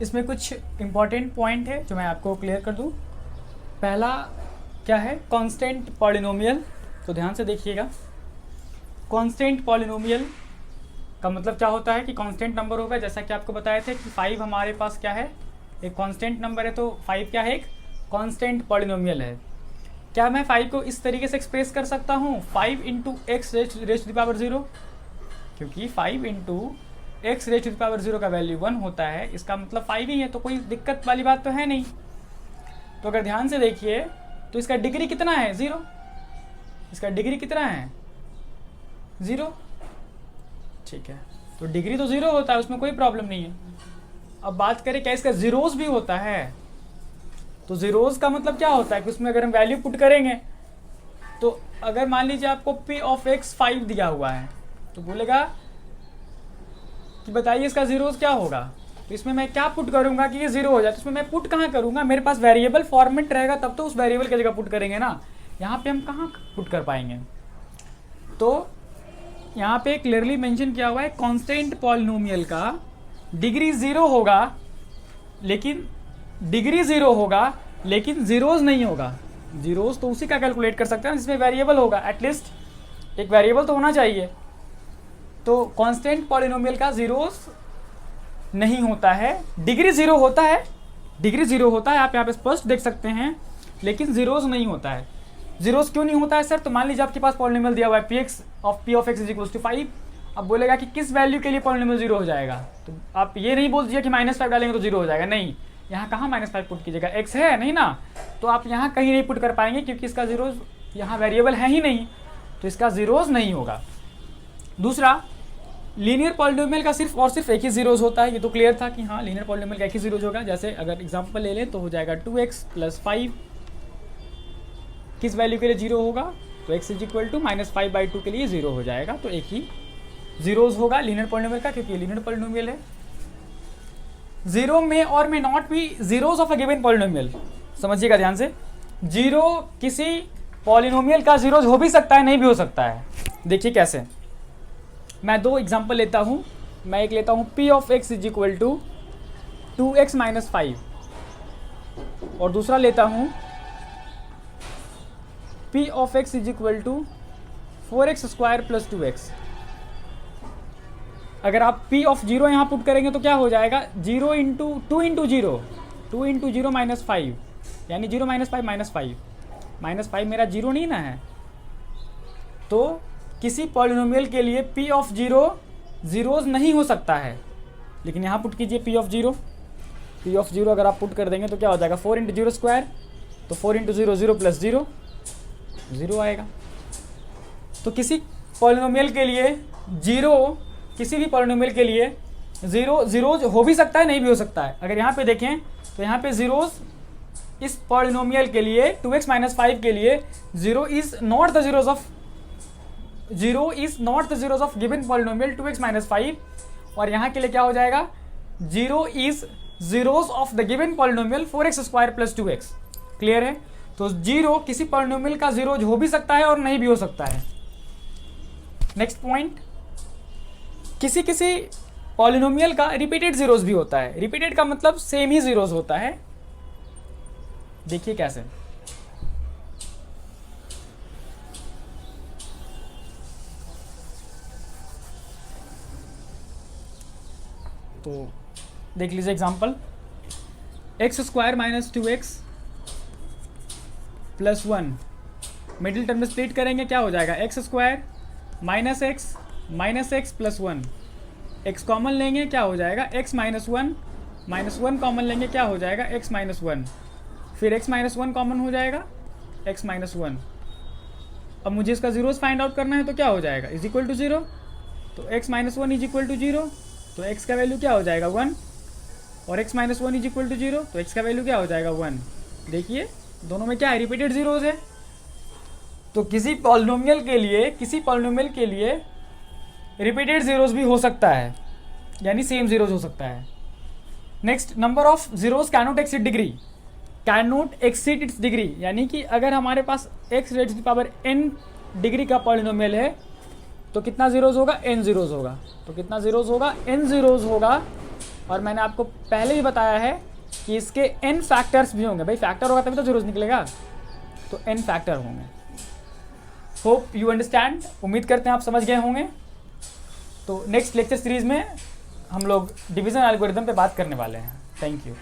इसमें कुछ important point है जो मैं आपको क्लियर कर दूं। पहला क्या है, कांस्टेंट पॉलिनोमियल। तो ध्यान से देखिएगा, कांस्टेंट पॉलिनोमियल का मतलब क्या होता है कि कांस्टेंट नंबर होगा। जैसा कि आपको बताए थे कि 5 हमारे पास क्या है, एक कांस्टेंट नंबर है, तो 5 क्या है, एक कांस्टेंट पॉलिनोमियल है। क्या मैं 5 को इस तरीके से एक्सप्रेस कर सकता हूँ, 5 into x raise to the power 0, क्योंकि 5 into x raise to the power 0 का वैल्यू 1 होता है, इसका मतलब 5 ही है, तो कोई दिक्कत वाली बात तो है नहीं। तो अगर ध्यान से देखिए तो इसका डिग्री कितना है, 0। इसका डिग्री कितना है, 0। ठीक है, तो डिग्री तो 0 होता है, उसमें कोई प्रॉब्लम नहीं है। अब बात करें क्या इसका जीरोस भी होता है, तो जीरोस का मतलब क्या होता है कि उसमें अगर हम वैल्यू पुट करेंगे, तो अगर मान लीजिए आपको p ऑफ x 5 दिया हुआ है, तो बोलेगा कि बताइए इसका जीरोस क्या होगा। तो इसमें मैं क्या पुट करूंगा कि ये 0 हो जाए, तो इसमें मैं पुट कहाँ करूंगा, मेरे पास वेरिएबल फॉर्मेट रहेगा तब तो उस वेरिएबल की जगह पुट करेंगे ना, यहाँ पे हम कहाँ पुट कर पाएंगे। तो यहाँ पे क्लियरली मेंशन किया हुआ है कांस्टेंट पॉलिनोमियल का डिग्री 0 होगा, लेकिन डिग्री 0 होगा लेकिन जीरोस नहीं होगा। जीरोस तो उसी का कैलकुलेट कर सकते हैं जिसमें वेरिएबल होगा, एटलीस्ट एक वेरिएबल तो होना चाहिए। तो कांस्टेंट पॉलिनोमियल का जीरोस नहीं होता है, डिग्री 0 होता है, डिग्री 0 होता है, आप यहाँ पे स्पष्ट देख सकते हैं, लेकिन जीरोस नहीं होता है। जीरोस क्यों नहीं होता है सर, तो मान लीजिए आपके पास पॉलिनोमियल दिया हुआ है p of x is equal to 5। अब बोलेगा कि किस वैल्यू के लिए पॉलिनोमियल 0 हो जाएगा, तो आप ये नहीं बोल दीजिए कि -5 डालेंगे तो 0 हो जाएगा, नहीं, यहाँ कहाँ -5 पुट कीजिएगा, x है नहीं ना, तो आप यहाँ कहीं नहीं पुट कर पाएंगे क्योंकि इसका जीरोस यहाँ वेरिएबल है ही नहीं, तो इसका जीरोस नहीं होगा। दूसरा, लीनियर पॉलिनोमियल का सिर्फ और सिर्फ एक ही जीरोस होता है, ये तो क्लियर था कि हाँ लीनियर पॉलिनोमियल का एक ही जीरोस होगा। जैसे अगर एग्जांपल ले लें तो हो जाएगा 2x + 5, किस वैल्यू के लिए 0 होगा, तो x इज इक्वल टू -5/2 के लिए 0 हो जाएगा, तो एक ही जीरोस होगा लीनियर पॉलिनोमियल का, क्योंकि लीनियर पॉलिनोमियल है। 0 में और में नॉट भी zeros of a given polynomial, समझिएगा ध्यान से, 0 किसी पॉलिनोमियल का जीरोस हो भी सकता है, नहीं भी हो सकता है। देखिए कैसे, मैं दो एग्जांपल लेता हूँ। मैं एक लेता हूँ p of x is equal to 2x - 5, और दूसरा लेता हूँ p of x is equal to 4x² + 2x। अगर आप p ऑफ 0 यहाँ पुट करेंगे तो क्या हो जाएगा, 0 इंटू 2 इंटू 0, 2 इंटू 0 -5, यानी 0 - 5 -5 मेरा 0 नहीं ना है। तो किसी पॉलिनोमियल के लिए p ऑफ 0 जीरोस नहीं हो सकता है, लेकिन यहाँ पुट कीजिए p ऑफ 0, p ऑफ 0 अगर आप पुट कर देंगे तो क्या हो जाएगा, 4 इंटू 0², तो 4 इंटू 0 0 + 0 0 आएगा। तो किसी पॉलिनोमियल के लिए 0, किसी भी पॉलिनोमियल के लिए जीरोस हो भी सकता है, नहीं भी हो सकता है। अगर यहाँ पे देखें तो यहाँ पे जीरोस इस पॉलिनोमियल के लिए 2x - 5 के लिए 0 is not the zeros of given polynomial 2x - 5, और यहाँ के लिए क्या हो जाएगा, 0 is zeros of the given polynomial 4x² + 2x। Clear है, तो 0 किसी पॉलिनोमियल का 0 हो भी सकता है और नहीं भी हो सकता है। नेक्स्ट पॉइंट, किसी किसी पॉलिनोमियल का रिपीटेड जीरोस भी होता है। रिपीटेड का मतलब सेम ही जीरोस होता है। देखिए कैसे, तो देख लीजिए example, x² - 2x + 1, middle term में स्प्लिट करेंगे क्या हो जाएगा, x² - x + 1, x कॉमन लेंगे क्या हो जाएगा, x - 1 -1 कॉमन लेंगे क्या हो जाएगा, x - 1, फिर x - 1 कॉमन हो जाएगा, x - 1। अब मुझे इसका जीरोस फाइंड आउट करना है तो क्या हो जाएगा, इज इक्वल टू 0, तो x - 1 इज इक्वल टू 0, तो x का वैल्यू क्या हो जाएगा 1, और x - 1 इज इक्वल टू 0, तो x का वैल्यू क्या हो जाएगा 1। देखिए दोनों में क्या है, रिपीटेड जीरोस है। तो किसी पॉलिनोमियल के लिए रिपीटेड जीरोस भी हो सकता है, यानी सेम जीरोस हो सकता है। Next, number of zeros cannot exceed degree, cannot exceed its degree, यानी कि अगर हमारे पास x raise to the power n degree का पॉलिनोमियल है तो कितना जीरोस होगा, n जीरोस होगा। तो कितना जीरोस होगा, n जीरोस होगा। और मैंने आपको पहले भी बताया है कि इसके n फैक्टर्स भी होंगे। भाई फैक्टर होगा तभी तो जीरोस निकलेगा, तो n फैक्टर होंगे। होप यू अंडरस्टैंड, उम्मीद करते हैं आप समझ गए होंगे। तो नेक्स्ट लेक्चर सीरीज में हम लोग डिवीजन एल्गोरिथम पे बात करने वाले हैं। Thank you.